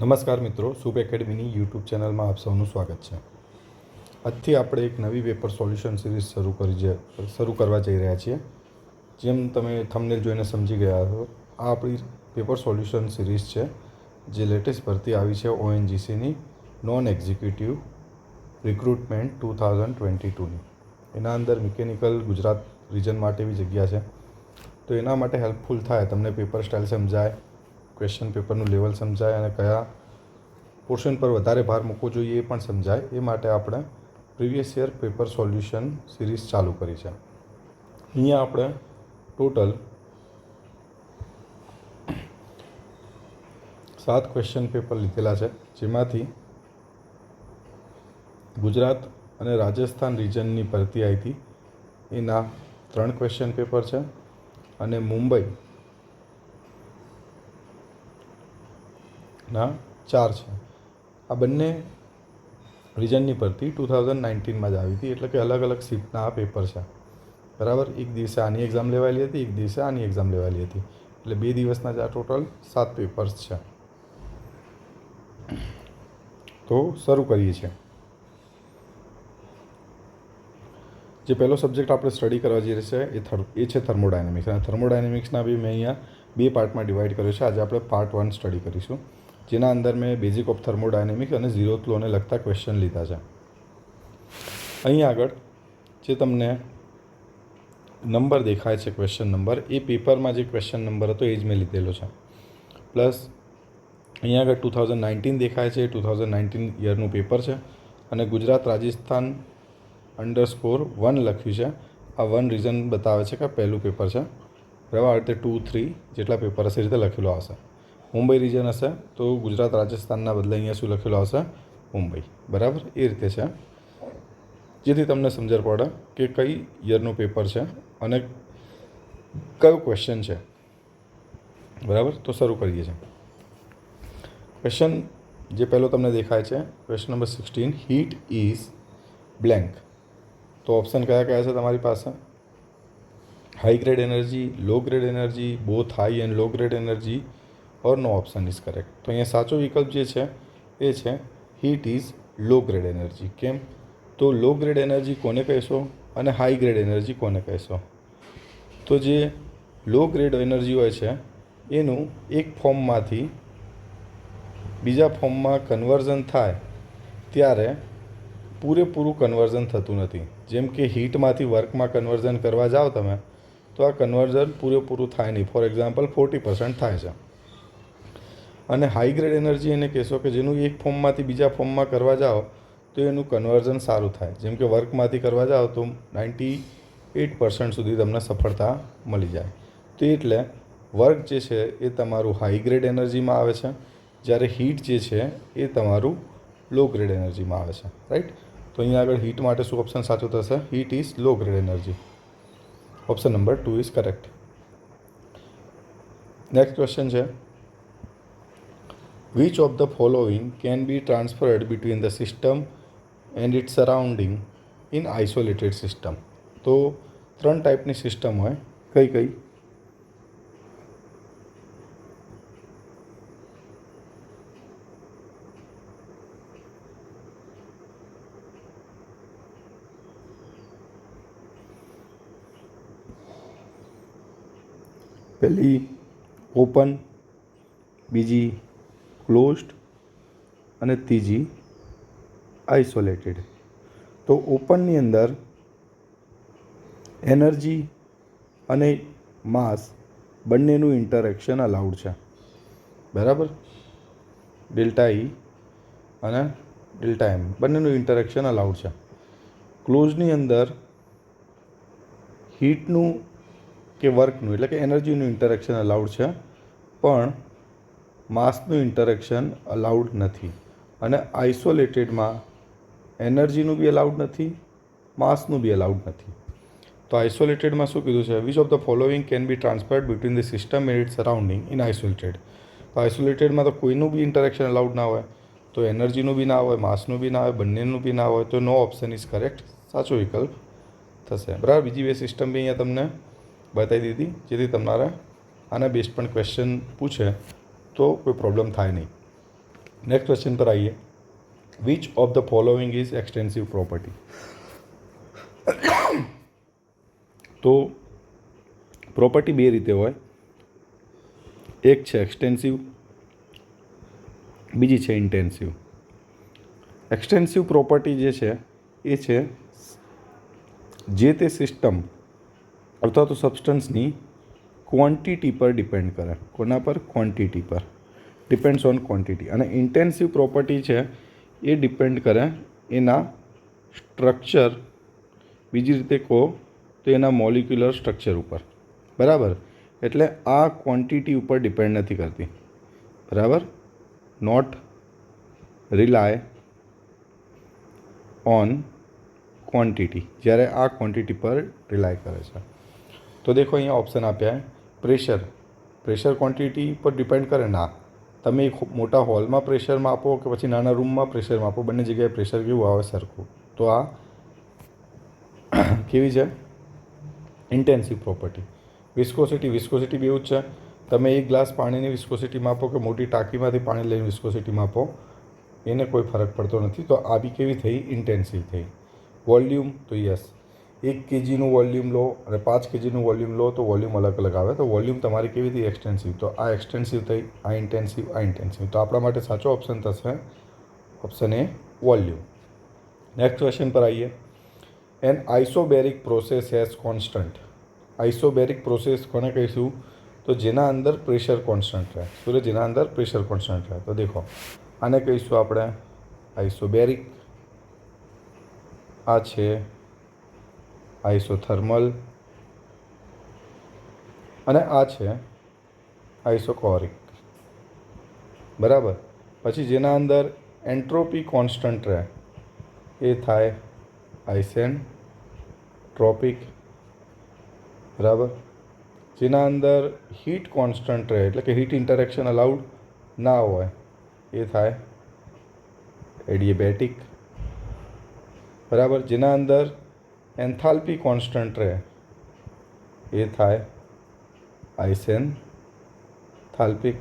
નમસ્કાર મિત્રો, soup એકેડમીની YouTube ચેનલમાં આપ સૌનું સ્વાગત છે. આજથી આપણે એક નવી પેપર સોલ્યુશન સિરીઝ શરૂ કરવા જઈ રહ્યા છીએ. જેમ તમે થંબનેલ જોઈને સમજી ગયા છો, આ આપણી પેપર સોલ્યુશન સિરીઝ છે જે લેટેસ્ટ ભરતી આવી છે ONGCની નોન એક્ઝિક્યુટિવ રિક્રુટમેન્ટ 2022ની. એના અંદર મિકેનિકલ ગુજરાત રિજન માટેની જગ્યા છે. તો એના માટે હેલ્પફુલ થાય, તમને પેપર સ્ટાઇલ સમજાય, ક્વેશ્ચન પેપરનું લેવલ સમજાય અને કયા પોર્શન પર વધારે ભાર મૂકવો જોઈએ એ પણ સમજાય. એ માટે આપણે previous year paper solution series ચાલુ કરી છે. અહીંયા આપણે ટોટલ 7 ક્વેશ્ચન પેપર લીધેલા છે, જેમાંથી ગુજરાત અને રાજસ્થાન રિજનની ભરતી આવી હતી એના 3 ક્વેશ્ચન પેપર છે અને મુંબઈ ના 4 છે. આ બંને રિજનની ભરતી 2019માં જ આવી હતી, એટલે કે અલગ અલગ શિફ્ટના આ પેપર છે. બરાબર, એક દિવસે આની એક્ઝામ લેવાયેલી હતી, એક દિવસે આની એક્ઝામ લેવાયેલી હતી, એટલે 2 દિવસના જ આ ટોટલ 7 પેપર્સ છે. તો શરૂ કરીએ છીએ. જે પહેલો સબ્જેક્ટ આપણે સ્ટડી કરવા જઈએ છે એ છે થર્મોડાયનેમિક્સ. અને થર્મોડાયનેમિક્સના બી મેં અહીંયા 2 પાર્ટમાં ડિવાઈડ કર્યો છે. આજે આપણે પાર્ટ 1 સ્ટડી કરીશું, જેના અંદર મેં બેઝિક ઓફ થર્મોડાયનેમિક્સ અને ઝીરોથ લોને લગતા ક્વેશ્ચન લીધા છે. અહીં આગળ જે તમને નંબર દેખાય છે, ક્વેશ્ચન નંબર, એ પેપરમાં જે ક્વેશ્ચન નંબર હતો એ જ મેં લીધેલો છે. પ્લસ અહીંયા આગળ 2019 દેખાય છે, 2019 યરનું પેપર છે અને ગુજરાત રાજસ્થાન _1 લખ્યું છે. આ 1 રીઝન બતાવે છે કે પહેલું પેપર છે. બરાબર, આ રીતે 2, 3 જેટલા પેપર હશે એ રીતે લખેલો આવશે. મુંબઈ રિજન હશે તો ગુજરાત રાજસ્થાનના બદલે અહીંયા શું લખેલો આવશે? મુંબઈ. બરાબર, એ રીતે છે, જેથી તમને સમજણ પડે કે કઈ યરનું પેપર છે અને કયો ક્વેશ્ચન છે. બરાબર, તો શરૂ કરીએ છીએ. ક્વેશ્ચન જે પહેલો તમને દેખાય છે, question number 16, heat is blank. તો ઓપ્શન કયા કયા છે તમારી પાસે? High grade energy, low grade energy, both high and low grade energy, or no option is correct. તો અહીંયા સાચો વિકલ્પ જે છે એ છે heat is low grade energy. કેમ? તો લો ગ્રેડ એનર્જી કોને કહેશો અને હાઈ ગ્રેડ એનર્જી કોને કહેશો? તો જે લો ગ્રેડ એનર્જી હોય છે એનું એક ફોર્મમાંથી બીજા ફોર્મમાં કન્વર્ઝન થાય ત્યારે પૂરેપૂરું કન્વર્ઝન થતું નથી. જેમ કે હીટમાંથી વર્કમાં કન્વર્ઝન કરવા જાઓ તમે તો આ કન્વર્ઝન પૂરેપૂરું થાય નહીં. ફોર એક્ઝામ્પલ 40% થાય છે. અને હાઈ ગ્રેડ એનર્જી એને કહેશો કે જેનું એક ફોર્મમાંથી બીજા ફોર્મમાં કરવા જાઓ તો એનું કન્વર્ઝન સારું થાય. જેમ કે વર્કમાંથી કરવા જાઓ તો 98% સુધી તમને સફળતા મળી જાય. તો એટલે વર્ક જે છે એ તમારું હાઈ ગ્રેડ એનર્જીમાં આવે છે, જ્યારે હીટ જે છે એ તમારું લો ગ્રેડ એનર્જીમાં આવે છે. રાઈટ? તો અહીંયા આગળ હીટ માટે શું ઓપ્શન સાચો થશે? Heat is low grade energy. Option number 2 is correct. Next question છે, which of the following can be transferred between the system and its surrounding in isolated system. તો 3 ટાઈપની સિસ્ટમ હોય. કઈ કઈ? પહેલી ઓપન, બીજી ક્લોઝડ અને ત્રીજી આઇસોલેટેડ. તો ઓપનની અંદર એનર્જી અને માસ બંનેનું ઇન્ટરેક્શન અલાઉડ છે. બરાબર, ડેલ્ટા E અને ડેલ્ટા M બંનેનું ઇન્ટરેક્શન અલાઉડ છે. ક્લોઝની અંદર હીટનું કે વર્કનું એટલે કે એનર્જીનું ઇન્ટરેક્શન અલાઉડ છે, પણ માસનું ઇન્ટરેક્શન અલાઉડ નથી. અને આઇસોલેટેડમાં એનર્જીનું બી અલાઉડ નથી, માસનું બી અલાઉડ નથી. તો આઇસોલેટેડમાં શું કીધું છે? Which of the following can be transferred between the system and its surrounding in isolated. તો આઇસોલેટેડમાં તો કોઈનું બી ઇન્ટરેક્શન અલાઉડ ના હોય, તો એનર્જીનું બી ના હોય, માસનું બી ના હોય, બંનેનું બી ના હોય, તો નો ઓપ્શન ઇઝ કરેક્ટ, સાચો વિકલ્પ થશે. બરાબર, બીજી 2 સિસ્ટમ બી અહીંયા તમને બતાવી દીધી, જેથી તમારે આના બેઝ પણ ક્વેશ્ચન પૂછે તો કોઈ પ્રોબ્લેમ થાય નહીં. नेक्स्ट क्वेश्चन पर आइए, which of the following is extensive property. तो પ્રોપર્ટી બે રીતે હોય, એક છે એક્સટેન્સિવ, બીજી છે ઇન્ટેન્સિવ. એક્સટેન્સિવ પ્રોપર્ટી જે છે એ છે જે તે સિસ્ટમ અથવા તો સબસ્ટન્સની ક્વોન્ટિટી પર ડિપેન્ડ કરે. કોના પર? ક્વોન્ટિટી પર. Depends on quantity. અને ઇન્ટેન્સિવ પ્રોપર્ટી છે એ ડિપેન્ડ કરે એના સ્ટ્રક્ચર, બીજી રીતે કહો તો એના મોલિક્યુલર સ્ટ્રક્ચર ઉપર. બરાબર? એટલે આ ક્વોન્ટિટી ઉપર ડિપેન્ડ નથી કરતી. બરાબર? નોટ રિલાય ઓન ક્વોન્ટિટી, જ્યારે આ ક્વોન્ટિટી પર રિલાય કરે છે. તો દેખો અહીંયા ઓપ્શન આપ્યા है પ્રેશર. પ્રેશર ક્વોન્ટિટી પર ડિપેન્ડ કરે? ના. તમે એક મોટા હોલમાં પ્રેશર માપો કે પછી નાના રૂમમાં પ્રેશર માપો, બંને જગ્યાએ પ્રેશર કેવું આવે? સરખું. તો આ કેવી છે? Intensive property. વિસ્કોસિટી બી એવું જ છે. તમે એક ગ્લાસ પાણીની વિસ્કોસિટી માપો કે મોટી ટાંકીમાંથી પાણી લઈને વિસ્કોસિટી માપો, એને કોઈ ફરક પડતો નથી. તો આ બી કેવી થઈ? ઇન્ટેન્સિવ થઈ. વોલ્યુમ, તો યસ, 1 kgનું વોલ્યુમ લો અને 5 kgનું વોલ્યુમ લો તો વોલ્યુમ અલગ અલગ આવે. તો વોલ્યુમ તમારી કેવી થઈ? એક્સટેન્સિવ. તો આ એક્સટેન્સિવ થઈ, આ ઇન્ટેન્સિવ, આ ઇન્ટેન્સિવ. તો આપણા માટે સાચો ઓપ્શન થશે option A, volume. Next question પર આવીએ. An isobaric process has constant. Isobaric process કોને કહીશું? તો જેના અંદર પ્રેશર કોન્સ્ટન્ટ રહે. શું? જેના અંદર પ્રેશર કોન્સ્ટન્ટ રહે. તો દેખો આને કહીશું આપણે આઇસોબેરિક. આ છે આઇસોથર્મલ અને આ છે આઇસોકોરિક. બરાબર? પછી જેના અંદર એન્ટ્રોપી કોન્સ્ટન્ટ રહે એ થાય આઇસેન્ટ્રોપિક. બરાબર? જેના અંદર હીટ કોન્સ્ટન્ટ રહે એટલે કે હીટ ઇન્ટરેક્શન અલાઉડ ના હોય એ થાય એડિયાબેટિક. બરાબર? જેના અંદર એન્થાલ્પી કોન્સ્ટન્ટ રહે એ થાય આઇસેન્થાલ્પિક.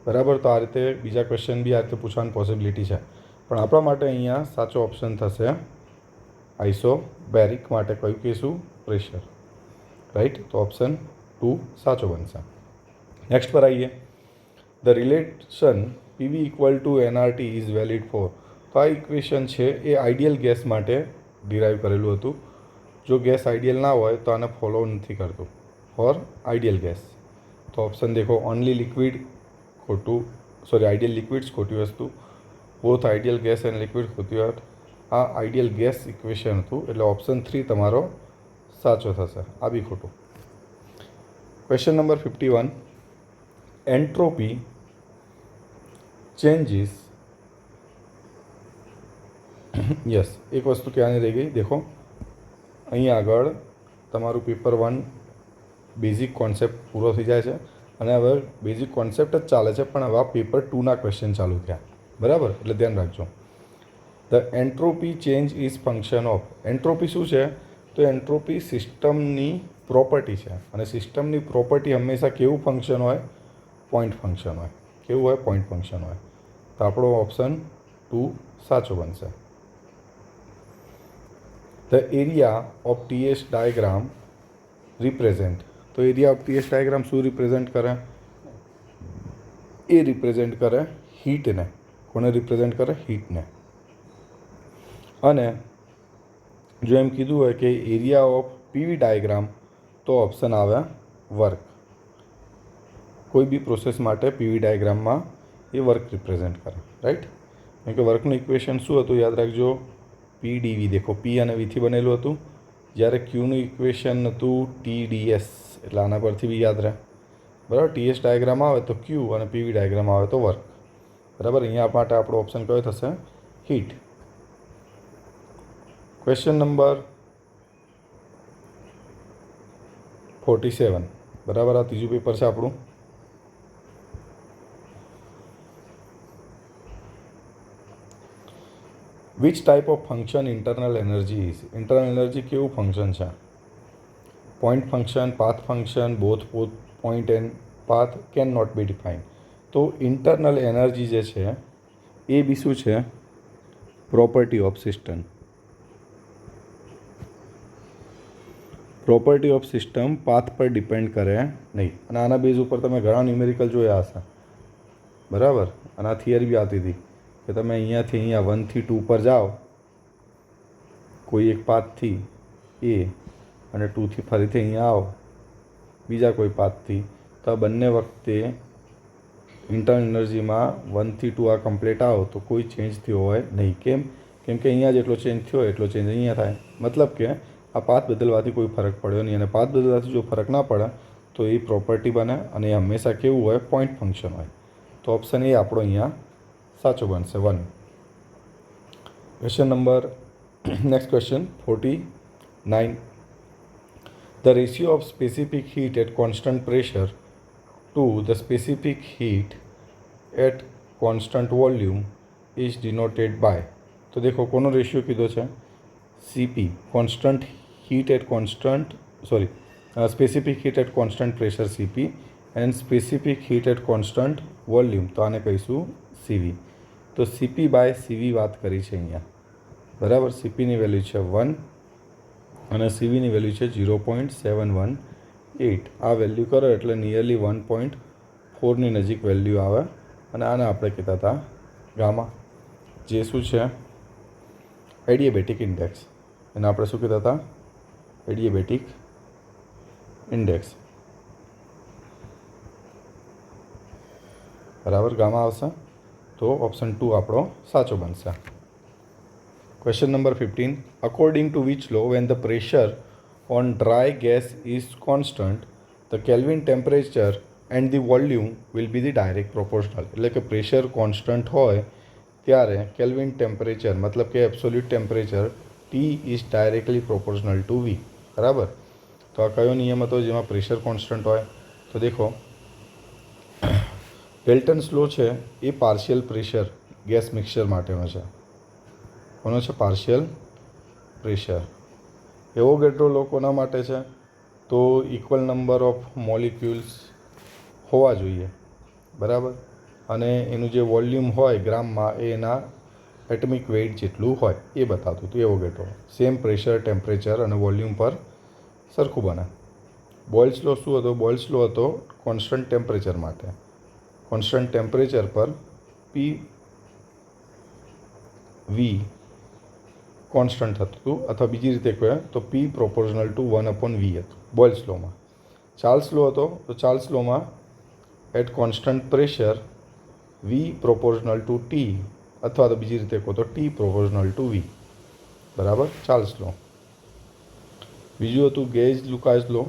બરાબર? તો આ રીતે બીજા ક્વેશ્ચન બી આ રીતે પૂછવાની પોસિબિલિટી છે, પણ આપણા માટે અહીંયા સાચો ઓપ્શન થશે આઇસોબેરિક. માટે કયું કહીશું? પ્રેશર. રાઈટ? તો ઓપ્શન 2 સાચો બનશે. નેક્સ્ટ પર આવીએ. The relation PV equal to NRT is valid for. તો આ ઇક્વેશન છે એ આઈડિયલ ગેસ માટે ડિરાઈવ કરેલું હતું. જો ગેસ આઈડિયલ ના હોય તો આને ફોલો નથી કરતું. For ideal gas. તો ઓપ્શન દેખો, ઓનલી લિક્વિડ ખોટું, સોરી આઈડિયલ લિક્વિડ્સ ખોટી વસ્તુ, both ideal gas and liquid ખોટી વાત. આ આઈડિયલ ગેસ ઇક્વેશન હતું એટલે ઓપ્શન 3 તમારો સાચો થશે. આ બી ખોટું. Question number 51. Entropy changes. Yes, એક વસ્તુ ક્યાંની રહી ગઈ? દેખો અહીંયા આગળ તમારું પેપર 1 બેઝિક કોન્સેપ્ટ પૂરો થઈ જાય છે અને હવે બેઝિક કોન્સેપ્ટ જ ચાલે છે, પણ હવે આ પેપર 2ના ક્વેશ્ચન ચાલુ થયા. બરાબર? એટલે ધ્યાન રાખજો. The entropy change is function of. Entropy શું છે? તો એન્ટ્રોપી સિસ્ટમની પ્રોપર્ટી છે અને સિસ્ટમની પ્રોપર્ટી હંમેશા કેવું ફંક્શન હોય? પોઈન્ટ ફંક્શન હોય. કેવું હોય? પોઈન્ટ ફંક્શન હોય. તો આપણો ઓપ્શન 2 સાચો બનશે. The area of TS diagram represent. તો એરિયા ઓફ ટીએસ ડાયાગ્રામ શું રિપ્રેઝેન્ટ કરે? એ રિપ્રેઝેન્ટ કરે હીટને. કોને રિપ્રેઝેન્ટ કરે? હીટને. અને જો એમ કીધું હોય કે એરિયા ઓફ પીવી ડાયાગ્રામ, તો ઓપ્શન આવે વર્ક. કોઈ બી પ્રોસેસ માટે પીવી ડાયાગ્રામમાં એ વર્ક રિપ્રેઝેન્ટ કરે. રાઈટ? કેમ કે વર્કનું ઇક્વેશન શું હતું? યાદ રાખજો, પી ડીવી. દેખો પી અને વીથી બનેલું હતું, જ્યારે ક્યુનું ઇક્વેશન હતું ટીડીએસ. એટલે આના પરથી બી યાદ રહે. બરાબર? ટીએસ ડાયાગ્રામ આવે તો ક્યુ અને પીવી ડાયાગ્રામ આવે તો વર્ક. બરાબર? અહીંયા માટે આપણો ઓપ્શન કયો થશે? હીટ. Question number 47. બરાબર? આ ત્રીજું પેપર છે આપણું. Which type of function internal energy is. Internal energy કેવું ફંક્શન છે? Point function, path function, both point and path can not be define. તો ઇન્ટરનલ એનર્જી જે છે એ બી શું છે? Property of system. Property of system path પર ડિપેન્ડ કરે નહીં. અને આના બેઝ ઉપર તમે ઘણા ન્યુમેરિકલ જોયા હશે, બરાબર. અને આ થિયરી બી આવતી હતી કે તમે અહીંયાથી અહીંયા 1 થી 2 પર જાઓ કોઈ એક પાથથી એ, અને 2 થી ફરીથી અહીંયા આવો બીજા કોઈ પાથથી, તો આ બંને વખતે ઇન્ટરનલ એનર્જીમાં 1 થી 2 આ કમ્પ્લીટ આવો તો કોઈ ચેન્જ થયો હોય નહીં. કેમ કે અહીંયા જેટલો ચેન્જ થયો એટલો ચેન્જ અહીંયા થાય. મતલબ કે આ પાથ બદલવાથી કોઈ ફરક પડ્યો નહીં. અને પાથ બદલવાથી જો ફરક ના પડે તો એ પ્રોપર્ટી બને, અને એ હંમેશા કેવું હોય? પોઈન્ટ ફંક્શન હોય. તો ઓપ્શન એ આપણો અહીંયા સાચો બનશે, 1. Question number next question 49. The ratio of specific heat at constant pressure to the specific heat at constant volume is denoted by. તો દેખો કોનો રેશિયો કીધો છે? CP, constant heat at constant, specific heat at constant pressure CP and specific heat at constant volume, તો આને કહીશું CV. તો CP by CV વાત કરી છે અહીંયા, બરાબર. CPની વેલ્યુ છે 1 અને CVની વેલ્યુ છે 0.718. આ વેલ્યુ કરો એટલે નિયરલી 1.4ની નજીક વેલ્યુ આવે. અને આને આપણે કહેતા હતા ગામા, જે શું છે? Adiabatic index. એને આપણે શું કહેતા હતા? એડિયાબેટિક ઇન્ડેક્સ, બરાબર. ગામા આવશે. તો ઓપ્શન 2 આપણો સાચો બનશે. Question number 15. According to which law when the pressure on dry gas is constant the Kelvin temperature and the volume will be the direct proportional. એટલે કે પ્રેશર કોન્સ્ટન્ટ હોય ત્યારે કેલ્વિન ટેમ્પરેચર મતલબ કે absolute temperature T is directly proportional to V, બરાબર. તો આ કયો નિયમ હતો જેમાં પ્રેશર કોન્સ્ટન્ટ હોય? તો દેખો, ડેલ્ટન્સ લો છે એ પાર્શિયલ પ્રેશર ગેસ મિક્સચર માટેનો છે. કોનો છે? Partial pressure. એવોગાડ્રો લો કોના માટે છે? તો ઇક્વલ નંબર ઓફ મોલિક્યુલ્સ હોવા જોઈએ, બરાબર. અને એનું જે વોલ્યુમ હોય ગ્રામમાં એ એના એટમિક વેઇટ જેટલું હોય એ બતાવતું હતું એવોગાડ્રો. સેમ પ્રેશર, ટેમ્પરેચર અને વોલ્યુમ પર સરખું બને. બોયલ્સ લો શું હતો? બોયલ્સ લો હતો કોન્સ્ટન્ટ ટેમ્પરેચર માટે. કોન્સ્ટન્ટ ટેમ્પરેચર પર PV કોન્સ્ટન્ટ હતું, અથવા બીજી રીતે કહે તો P પ્રોપોર્શનલ ટુ 1/V હતું બોયલ્સ લોમાં. ચાર્લ્સ લો હતો તો ચાર્લ્સ લોમાં at constant pressure V proportional to T, અથવા તો બીજી રીતે કહો તો T પ્રોપોર્શનલ ટુ V, બરાબર. Charles law. બીજું હતું ગેજ લુકાસ લો.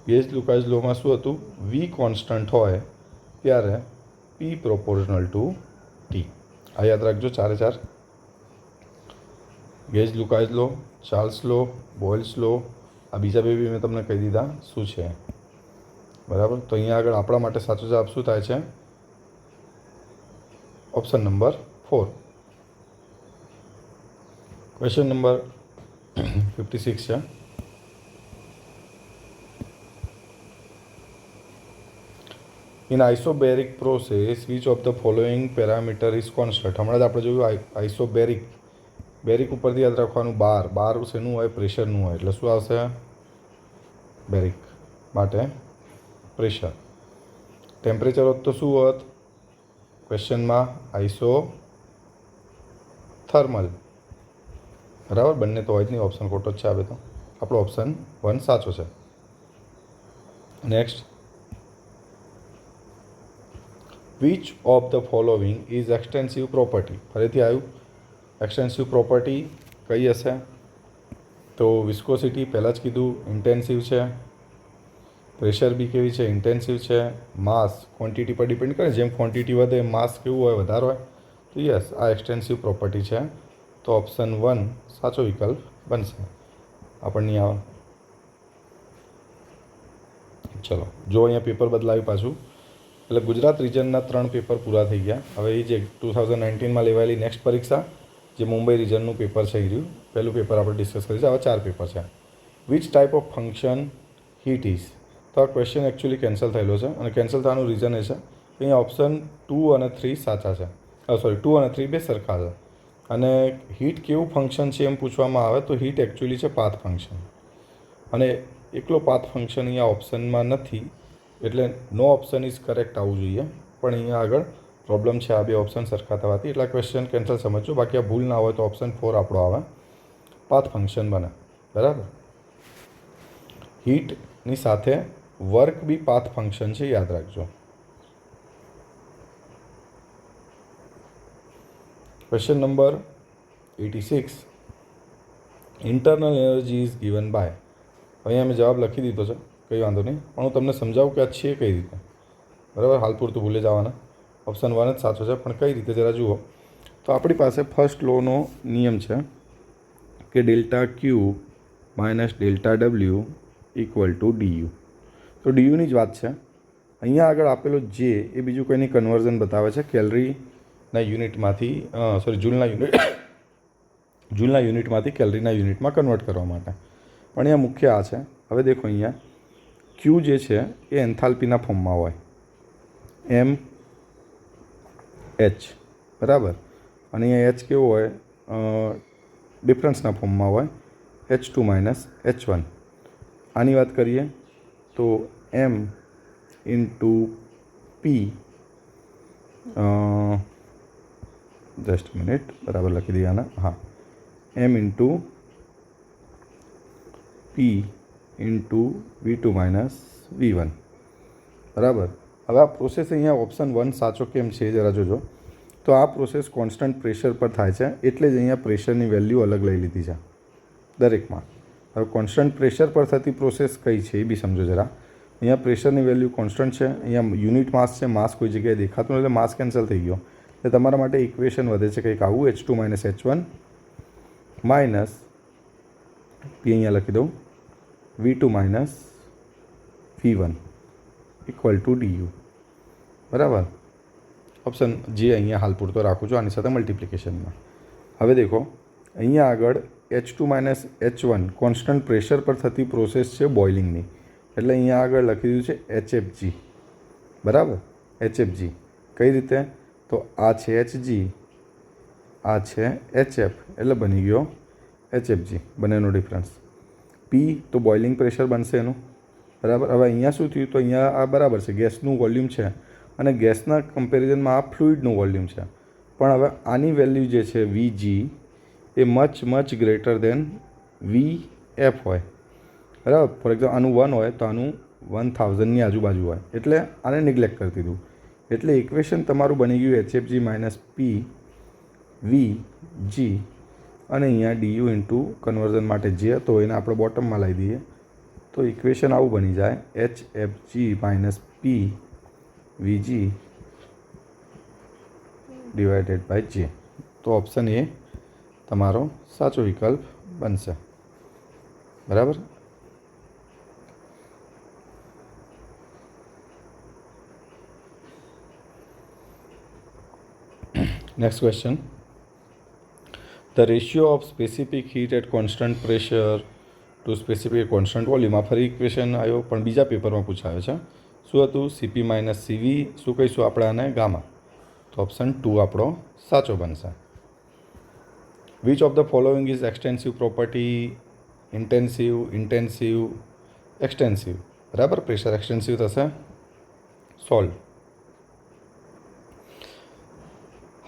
ગેજ લુકાસ લોમાં શું હતું? V કોન્સ્ટન્ટ હોય ત્યારે P પ્રોપોર્શનલ ટુ T. આ યાદ રાખજો, 4 ગેજ લુકાસ લો, ચાર્લ્સ લો, બોયલ્સ લો. આ બીજા બે બી મેં તમને કહી દીધા શું છે, બરાબર. તો અહીંયા આગળ આપણા માટે સાચો જવાબ શું થાય છે? Option number 4. ક્વેશ્ચન નંબર 56 છે. In isobaric process which of the following parameter is constant. હમણાં જ આપણે જોયું આઇસોબેરિક. બેરિક ઉપરથી યાદ રાખવાનું બાર શેનું હોય? પ્રેશરનું હોય. એટલે શું આવશે? બેરિક માટે પ્રેશર. ટેમ્પરેચર હોત તો શું હોત ક્વેશ્ચનમાં? આઇસોથર્મલ, બરાબર. બંને તો હોય જ નહીં, ઓપ્શન ખોટો જ છે આવે. તો આપણો ઓપ્શન 1 સાચો છે. Next. Which of the following is extensive property. ફરીથી આવ્યું. એક્સટેન્સિવ પ્રોપર્ટી કઈ હશે? તો વિસ્કોસિટી પહેલાં જ કીધું ઇન્ટેન્સિવ છે. પ્રેશર બી કેવી છે? ઇન્ટેન્સિવ છે. માસ ક્વોન્ટિટી પર ડિપેન્ડ કરે, જેમ ક્વોન્ટિટી વધે માસ કેવું હોય? વધારે હોય. તો યસ, આ એક્સટેન્સિવ પ્રોપર્ટી છે. તો ઓપ્શન 1 સાચો વિકલ્પ બનશે. આપણને આવે. ચલો, જો અહીંયા પેપર બદલાવ્યું પાછું. એટલે ગુજરાત રિજનના 3 પેપર પૂરા થઈ ગયા. હવે એ જે 2019માં લેવાયેલી નેક્સ્ટ પરીક્ષા જે મુંબઈ રિજનનું પેપર છે એ રહ્યું. પહેલું પેપર આપણે ડિસ્કસ કરીશું. આવા 4 પેપર છે. Which type of function heat is. તો આ ક્વેશ્ચન એકચ્યુઅલી કેન્સલ થયેલો છે, અને કેન્સલ થવાનું રીઝન એ છે અહીંયા ઓપ્શન 2 અને 3 સાચા છે. સોરી, 2 અને 3 બે સરખા છે. અને હીટ કેવું ફંક્શન છે એમ પૂછવામાં આવે તો હીટ એકચ્યુઅલી છે પાથ ફંક્શન, અને એકલો પાથ ફંક્શન અહીંયા ઓપ્શનમાં નથી, એટલે નો ઓપ્શન ઇઝ કરેક્ટ આવવું જોઈએ. પણ અહીંયા આગળ પ્રોબ્લેમ છે આ બે ઓપ્શન સરખા થવાથી, એટલે ક્વેશ્ચન કેન્સલ સમજજો. બાકી આ ભૂલ ના હોય તો ઓપ્શન 4 આપણો આવે, પાથ ફંક્શન બને. બરાબર. હીટની સાથે વર્ક બી પાથ ફંક્શન છે, યાદ રાખજો. Question number 86, internal energy is given by. અહીંયા મેં જવાબ લખી દીધો છે, કંઈ વાંધો નહીં, પણ હું તમને સમજાવું કે આ છે કઈ રીતે. બરાબર, હાલ પૂરતું ભૂલે જવાના. ઓપ્શન 1 જ સાચો છે, પણ કઈ રીતે જરા જુઓ. તો આપણી પાસે ફર્સ્ટ લોનો નિયમ છે કે delta Q minus delta W equal to DU. તો ડીયુની જ વાત છે. અહીંયા આગળ આપેલો જે એ બીજું કંઈની કન્વર્ઝન બતાવે છે કેલરીના યુનિટમાંથી, જૂલના યુનિટમાંથી કેલરીના યુનિટમાં કન્વર્ટ કરવા માટે. પણ અહીંયા મુખ્ય આ છે. હવે દેખો, અહીંયા ક્યુ જે છે એ એન્થાલ્પીના ફોર્મમાં હોય, એમ એચ. બરાબર. અને અહીંયા એચ કેવો હોય, ડિફરન્સના ફોર્મમાં હોય, H2 માઇનસ H1. આની વાત કરીએ તો M into P, just minute, બરાબર લખી દઈએ આના. હા, M into P into V2 minus V1. બરાબર. હવે આ પ્રોસેસ અહીંયા ઓપ્શન 1 સાચો કેમ છે જરા જોજો. તો આ પ્રોસેસ કોન્સ્ટન્ટ પ્રેશર પર થાય છે, એટલે જ અહીંયા પ્રેશરની વેલ્યુ અલગ લઈ લીધી છે દરેકમાં. હવે કોન્સ્ટન્ટ પ્રેશર પર થતી પ્રોસેસ કઈ છે એ બી સમજો જરા. અહીંયા પ્રેશરની વેલ્યુ કોન્સ્ટન્ટ છે, અહીંયા યુનિટ માસ છે, માસ કોઈ જગ્યાએ દેખાતું નથી, એટલે માસ કેન્સલ થઈ ગયો. એટલે તમારા માટે ઇક્વેશન વધે છે કંઈક આવું, H2 માઇનસ H1 માઇનસ પી અહીંયા લખી દઉં, V2 minus V1 equal to DU. બરાબર. ઓપ્શન જે અહીંયા હાલ પૂરતો રાખું છું આની સાથે મલ્ટિપ્લિકેશનમાં. હવે દેખો, અહીંયા આગળ H2 minus H1 constant pressure પર થતી પ્રોસેસ છે બોઇલિંગની, એટલે અહીંયા આગળ લખી દીધું છે HFG. બરાબર, HFG. કઈ રીતે? તો આ છે HG, આ છે HF, એટલે બની ગયો HFG, બંનેનો ડિફરન્સ. P તો બોઇલિંગ પ્રેશર બનશે એનું. બરાબર. હવે અહીંયા શું થયું, તો અહીંયા આ બરાબર છે, ગેસનું વોલ્યુમ છે, અને ગેસના કમ્પેરિઝનમાં આ ફ્લુઇડનું વોલ્યુમ છે. પણ હવે આની વેલ્યુ જે છે VG એ મચ ગ્રેટર દેન VF હોય. બરાબર. ફોર એક્ઝામ્પલ આનું 1 હોય તો આનું 1000ની આજુબાજુ હોય, એટલે આને નિગ્લેક્ટ કરી દીધું. એટલે ઇક્વેશન તમારું બની ગયું HFG માઇનસ P VG, અને અહીંયા DU ઇન્ટુ કન્વર્ઝન માટે જે હતો એને આપણે બોટમમાં લાવી દઈએ, તો ઇક્વેશન આવું બની જાય, HFG minus P VG divided by J. તો ઓપ્શન એ તમારો સાચો વિકલ્પ બનશે. બરાબર. Next question, the ratio of specific heat at constant pressure to specific constant volume. આ ફરી ઇક્વેશન આવ્યો, પણ બીજા પેપરમાં પૂછાયો છે. શું હતું? CP minus CV. શું કહીશું આપણે આને? ગામા. તો ઓપ્શન 2 આપણો સાચો બનશે. Which of the following is extensive property? Intensive, extensive. બરાબર. પ્રેશર એક્સટેન્સિવ થશે. Solve.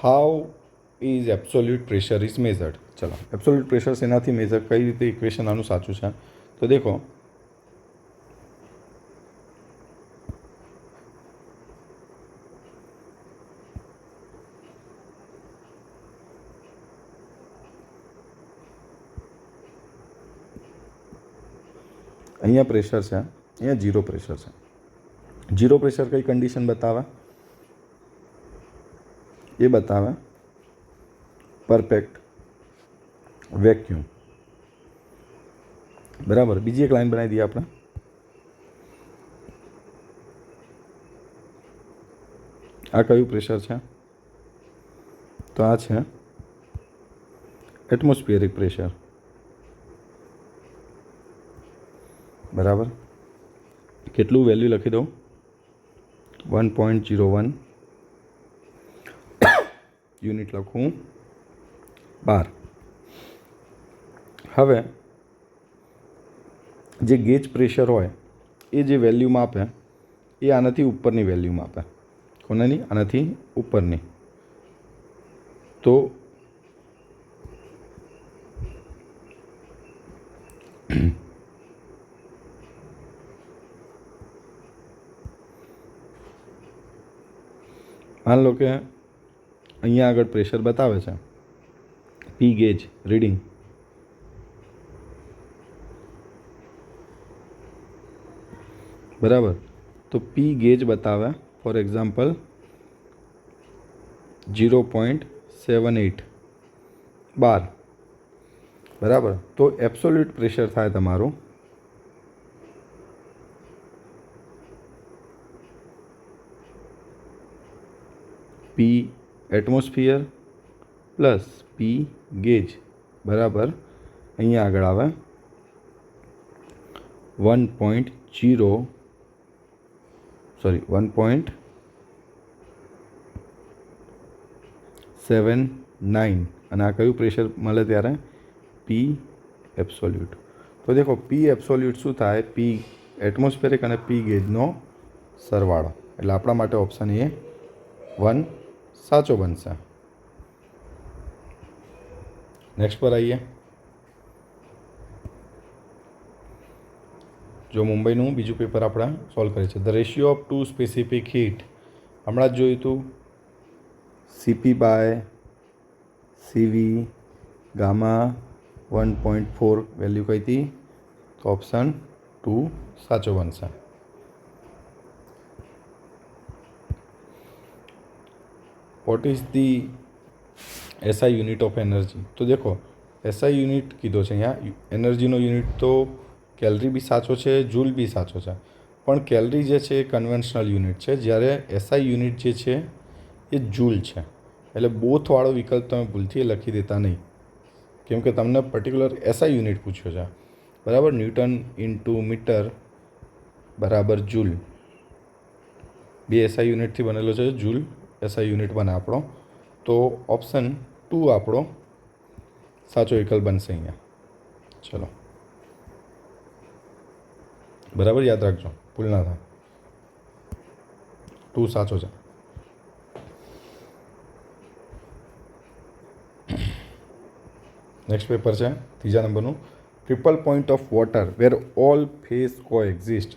How is absolute pressure is measured? ચલો, એબ્સોલ્યુટ પ્રેશર શેનાથી મેઝર, કઈ રીતે ઇક્વેશન આનું સાચું છે? તો દેખો, અહીંયા પ્રેશર છે, અહીંયા ઝીરો પ્રેશર છે. ઝીરો પ્રેશર કઈ કન્ડિશન બતાવે? એ બતાવે પરફેક્ટ વેક્યુમ. બરાબર. બીજી એક લાઈન બનાવી દઈએ આપણે. આ કયું પ્રેશર છે? તો આ છે એટમોસ્ફિયરિક પ્રેશર. બરાબર. કેટલું વેલ્યુ લખી દઉં? 1.01 યુનિટ લખું બાર. હવે જે ગેજ પ્રેશર હોય એ જે વેલ્યુ માપે એ આનાથી ઉપરની વેલ્યુ માપે. કોનાની? આનાથી ઉપરની. તો માન લો કે અહીંયા આગળ પ્રેશર બતાવે છે પી ગેજ રીડિંગ. બરાબર. તો પી ગેજ બતાવે ફોર એક્ઝામ્પલ 0.78 બાર. બરાબર. તો એબ્સોલ્યુટ પ્રેશર થાય તમારું પી એટમોસ્ફિયર પ્લસ પી ગેજ બરાબર અહીંયા આગળ આવે 1.79 અને આ કયું પ્રેશર મળે ત્યારે? પી એબ્સોલ્યુટ. તો દેખો પી એબ્સોલ્યુટ શું થાય? પી એટમોસ્ફેરિક અને પી ગેજનો સરવાળો. એટલે આપણા માટે ઓપ્શન એ 1 સાચો બનશે. નેક્સ્ટ પર આવીએ. જો મુંબઈનું બીજું પેપર આપણે સોલ્વ કરીએ છીએ. The ratio of two specific heat હમણાં જ જોયું હતું CP by CV gamma 1.4 value કઈ હતી? તો ઓપ્શન 2 સાચો બનશે. What is the SI unit of energy? તો દેખો એસઆઈ યુનિટ કીધો છે અહીંયા. એનર્જીનો યુનિટ તો કેલરી બી સાચો છે, જૂલ બી સાચો છે, પણ કેલરી જે છે એ કન્વેન્શનલ યુનિટ છે, જ્યારે એસઆઈ યુનિટ જે છે એ જૂલ છે. એટલે બોથવાળો વિકલ્પ તમે ભૂલથી લખી દેતા નહીં, કેમ કે તમને પર્ટિક્યુલર એસઆઈ યુનિટ પૂછ્યો છે. બરાબર. ન્યૂટન ઇન્ટુ મીટર બરાબર જૂલ. બે એસઆઈ યુનિટથી બનેલો છે. જૂલ એસઆઈ યુનિટ બને આપણો. તો ઓપ્શન 2 આપણો સાચો વિકલ્પ બનશે અહીંયા. ચલો બરાબર યાદ રાખજો, ભૂલ ના થાય. 2 સાચો છે. નેક્સ્ટ પેપર છે ત્રીજા નંબરનું. Triple point of water where all phase coexist.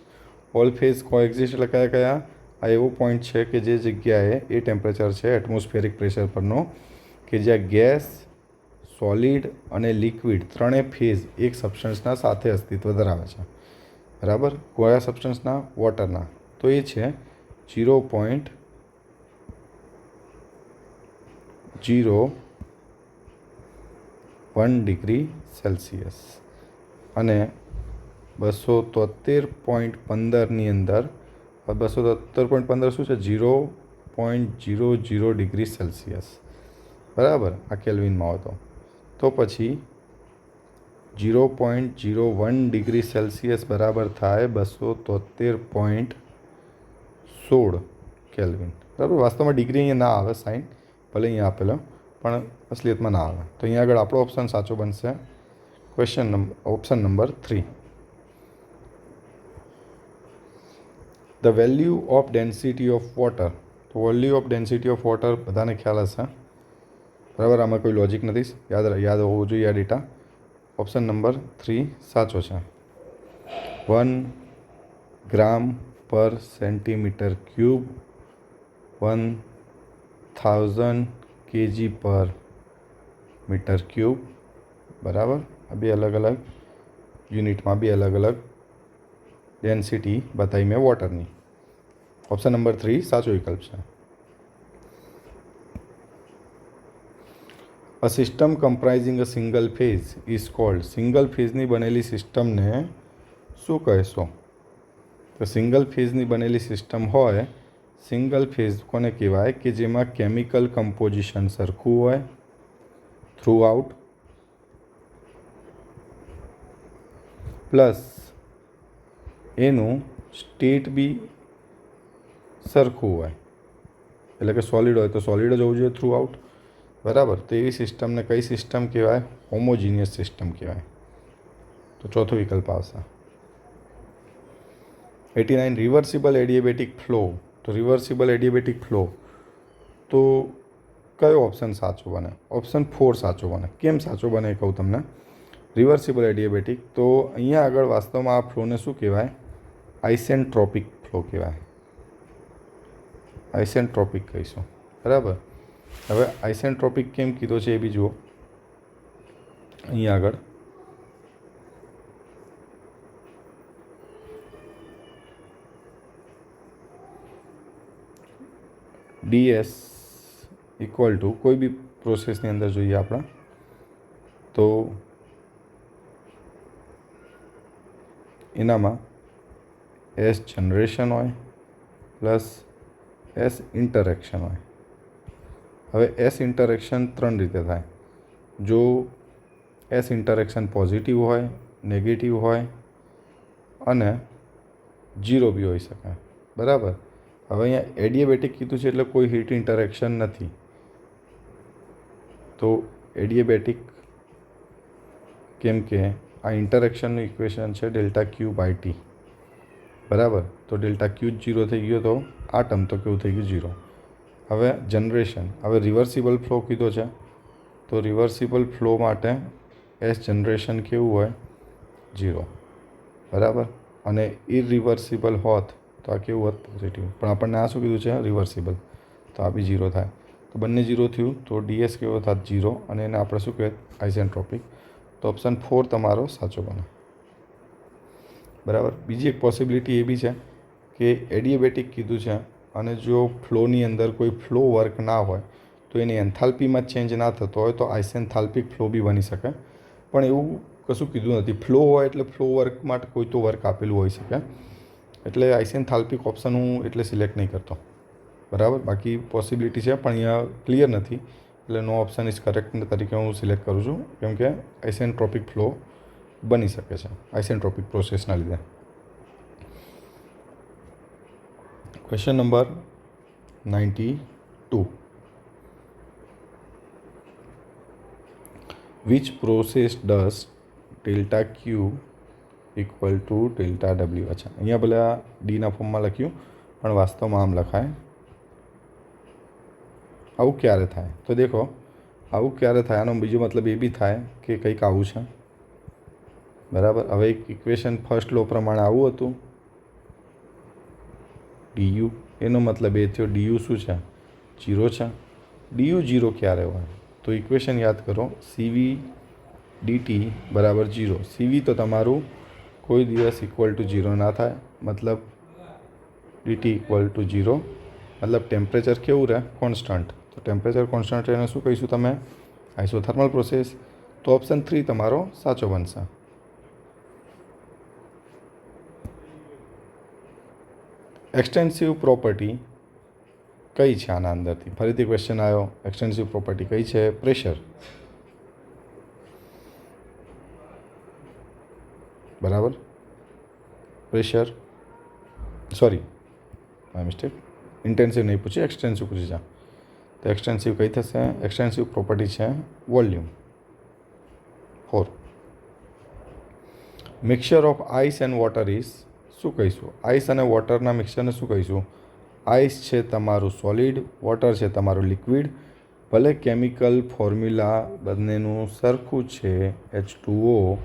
All phase coexist એટલે કયા કયા? આ એવો પોઈન્ટ છે કે જે જગ્યાએ એ ટેમ્પરેચર છે એટમોસ્ફિયરિક પ્રેશર પરનો કે જ્યાં ગેસ, સોલિડ અને લિક્વિડ ત્રણેય ફેઝ એક સબસ્ટન્સના સાથે અસ્તિત્વ ધરાવે છે. બરાબર. કયા સબસ્ટન્સના? વોટરના. તો એ છે 0.01 ડિગ્રી સેલ્સિયસ અને 273.15ની અંદર 273.15 શું છે? 0.00 ડિગ્રી સેલ્સિયસ. બરાબર. આ કેલ્વિનમાં હોય તો પછી 0.01 ડિગ્રી સેલ્સિયસ બરાબર થાય 273.16 કેલ્વિન. બરાબર. વાસ્તવમાં ડિગ્રી અહીંયા ના આવે, સાઇન ભલે અહીંયા આપેલો, પણ અસલિયતમાં ના આવે. તો અહીંયા આગળ આપણો ઓપ્શન સાચો બનશે. Option number 3. The value of density of water. તો value of density of water બધાને ખ્યાલ હશે. બરાબર. આમાં કોઈ લોજિક નથી, યાદ હોવું જોઈએ આ ડેટા. ઓપ્શન નંબર 3 સાચો છે. 1 ગ્રામ પર સેન્ટીમીટર ક્યુબ 1000 kg પર મીટર ક્યુબ. બરાબર. આ બે અલગ અલગ યુનિટમાં બે અલગ અલગ ડેન્સિટી બતાવી મેં વોટરની. ઓપ્શન નંબર 3 સાચો વિકલ્પ છે. A system comprising a single phase is called. Single ફેઝની બનેલી સિસ્ટમને શું કહેશો? તો સિંગલ ફેઝની બનેલી સિસ્ટમ હોય, સિંગલ ફેઝ કોને કહેવાય? કે જેમાં કેમિકલ કમ્પોઝિશન સરખું હોય થ્રુ આઉટ, પ્લસ એનું સ્ટેટ બી સરખું હોય, એટલે કે સોલિડ હોય તો સોલિડ જ હોવું જોઈએ થ્રુ આઉટ, બરાબર. તો એવી સિસ્ટમને કઈ સિસ્ટમ કહેવાય? હોમોજીનિયસ સિસ્ટમ કહેવાય. તો ચોથો વિકલ્પ આવશે. 89 રિવર્સિબલ એડિયાબેટિક ફ્લો. તો રિવર્સિબલ એડિયાબેટિક ફ્લો, તો કયો ઓપ્શન સાચો બને? ઓપ્શન 4 સાચો બને. કેમ સાચો બને એ કહું તમને. રિવર્સિબલ એડિયાબેટિક, તો અહીંયા આગળ વાસ્તવમાં આ ફ્લોને શું કહેવાય? આઇસેન્ટ્રોપિક ફ્લો કહેવાય. આઇસેન્ટ્રોપિક કહીશું, બરાબર. હવે આઇસેન્ટ્રોપિક કેમ કીધો છે એ બી જુઓ અહીંયા આગળ. ડીએસ ઇક્વલ ટુ કોઈ બી પ્રોસેસની અંદર જોઈએ આપણે તો એનામાં એસ જનરેશન હોય પ્લસ એસ ઇન્ટરેક્શન હોય. હવે એસ ઇન્ટરેક્શન 3 રીતે થાય. જો એસ ઇન્ટરેક્શન પોઝિટિવ હોય, નેગેટિવ હોય અને 0 બી હોઈ શકે, બરાબર. હવે અહીંયા એડિયાબેટિક કીધું છે એટલે કોઈ હીટ ઇન્ટરેક્શન નથી, તો એડિયાબેટિક કેમ કે આ ઇન્ટરેક્શનનું ઇક્વેશન છે ડેલ્ટા ક્યુ બાય ટી, બરાબર. તો ડેલ્ટા ક્યુ જ 0 થઈ ગયો, તો આ ટર્મ તો કેવું થઈ ગયું? 0. હવે જનરેશન, હવે રિવર્સિબલ ફ્લો કીધો છે તો રિવર્સિબલ ફ્લો માટે એસ જનરેશન કેવું હોય? 0, બરાબર. અને ઇરિવર્સિબલ હોત તો આ કેવું હોત? પોઝિટિવ. પણ આપણને આ શું કીધું છે? રિવર્સિબલ, તો આ બી 0 થાય. તો બંને 0 થયું તો ડીએસ કેવો થાત? 0. અને એને આપણે શું કહેવાય? આઇસેન્ટ્રોપિક. તો ઓપ્શન 4 તમારો સાચો બને, બરાબર. બીજી એક પોસિબિલિટી એ બી છે કે એડિયાબેટિક કીધું છે અને જો ફ્લોની અંદર કોઈ ફ્લો વર્ક ના હોય તો એની એન્થાલ્પીમાં ચેન્જ ના થતો હોય તો આઇસેન્થાલ્પિક ફ્લો બી બની શકે. પણ એવું કશું કીધું નથી. ફ્લો હોય એટલે ફ્લો વર્ક માટે કોઈ તો વર્ક આપેલું હોઈ શકે, એટલે આઇસેન્થાલ્પિક ઓપ્શન હું એટલે સિલેક્ટ નહીં કરતો, બરાબર. બાકી પોસિબિલિટી છે પણ અહીંયા ક્લિયર નથી, એટલે નો ઓપ્શન ઇઝ કરેક્ટ તરીકે હું સિલેક્ટ કરું છું, કેમ કે આઇસેન્ટ્રોપિક ફ્લો બની શકે છે આઇસેન્ટ્રોપિક પ્રોસેસના લીધે. Question number 92. Which process does delta Q equal to delta W? અચ્છા, અહીંયા ભલે આ ડીના ફોર્મમાં લખ્યું પણ વાસ્તવમાં આમ લખાય. આવું ક્યારે થાય? તો દેખો, આવું ક્યારે થાય આનો બીજો મતલબ એ બી થાય કે કંઈક આવું છે, બરાબર. હવે એક ઇક્વેશન ફર્સ્ટ લો પ્રમાણે આવું હતું ડીયુ, એનો મતલબ એ થયો ડીયુ શું છે? 0 છે. ડીયુ 0 ક્યારે હોય? તો ઇક્વેશન યાદ કરો, સીવી ડીટી બરાબર 0. સીવી તો તમારું કોઈ દિવસ ઇક્વલ ટુ 0 ના થાય, મતલબ ડીટી ઇક્વલ ટુ 0, મતલબ ટેમ્પરેચર કેવું રહે? કોન્સ્ટન્ટ. તો ટેમ્પરેચર કોન્સ્ટન્ટ એને શું કહીશું તમે? Isothermal process. તો ઓપ્શન 3 તમારો સાચો બનશે. એક્સટેન્સિવ પ્રોપર્ટી કઈ છે આના અંદરથી? ફરીથી ક્વેશ્ચન આવ્યો, એક્સટેન્સિવ પ્રોપર્ટી કઈ છે? પ્રેશર, બરાબર. Pressure, sorry my mistake, intensive નહીં પૂછી, એક્સટેન્સિવ પૂછી છે. તો એક્સટેન્સિવ કઈ થશે? એક્સટેન્સિવ પ્રોપર્ટી છે volume. 4. Mixture of ice and water is શું કહીશું? આઈસ અને વોટરના મિક્સચરને શું કહીશું? આઈસ છે તમારું સોલિડ, વોટર છે તમારું લિક્વિડ. ભલે કેમિકલ ફોર્મ્યુલા બંનેનું સરખું છે H2O,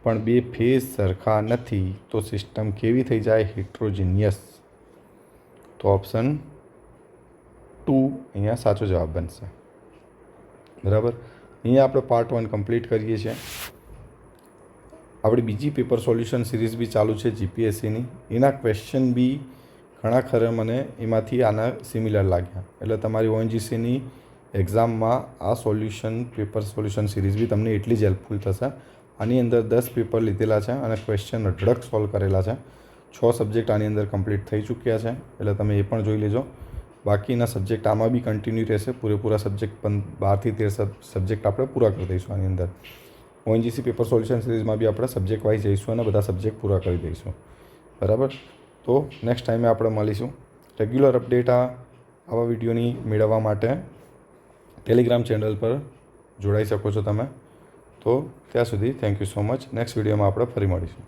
પણ બે ફેઝ સરખા નથી, તો સિસ્ટમ કેવી થઈ જાય? હિટ્રોજિનિયસ. તો ઓપ્શન 2 અહીંયા સાચો જવાબ બનશે, બરાબર. અહીંયા આપણે પાર્ટ 1 કમ્પ્લીટ કરીએ છીએ. આપણી બીજી પેપર સોલ્યુશન સિરીઝ બી ચાલુ છે જીપીએસસીની. એના ક્વેશ્ચન બી ઘણા ખરા મને એમાંથી આના સિમિલર લાગ્યા, એટલે તમારી ઓએનજીસીની એક્ઝામમાં આ પેપર સોલ્યુશન સિરીઝ બી તમને એટલી જ હેલ્પફુલ થશે. આની અંદર 10 પેપર લીધેલા છે અને ક્વેશ્ચન અઢળક સોલ્વ કરેલા છે. 6 સબ્જેક્ટ આની અંદર કમ્પ્લીટ થઈ ચૂક્યા છે, એટલે તમે એ પણ જોઈ લેજો. બાકીના સબ્જેક્ટ આમાં બી કન્ટિન્યુ રહેશે. પૂરેપૂરા સબ્જેક્ટ 12 થી 13 સબ્જેક્ટ આપણે પૂરા કરી દઈશું આની અંદર. ઓએનજીસી પેપર સોલ્યુશન સિરીઝમાં બી આપણે સબ્જેક્ટ વાઇઝ જઈશું અને બધા સબ્જેક્ટ પૂરા કરી દઈશું, બરાબર. તો નેક્સ્ટ ટાઈમે આપણે મળીશું. રેગ્યુલર અપડેટ આવા વિડીયોની મેળવવા માટે ટેલિગ્રામ ચેનલ પર જોડાઈ શકો છો તમે. તો ત્યાં સુધી thank you so much. Next વિડીયોમાં આપણે ફરી મળીશું.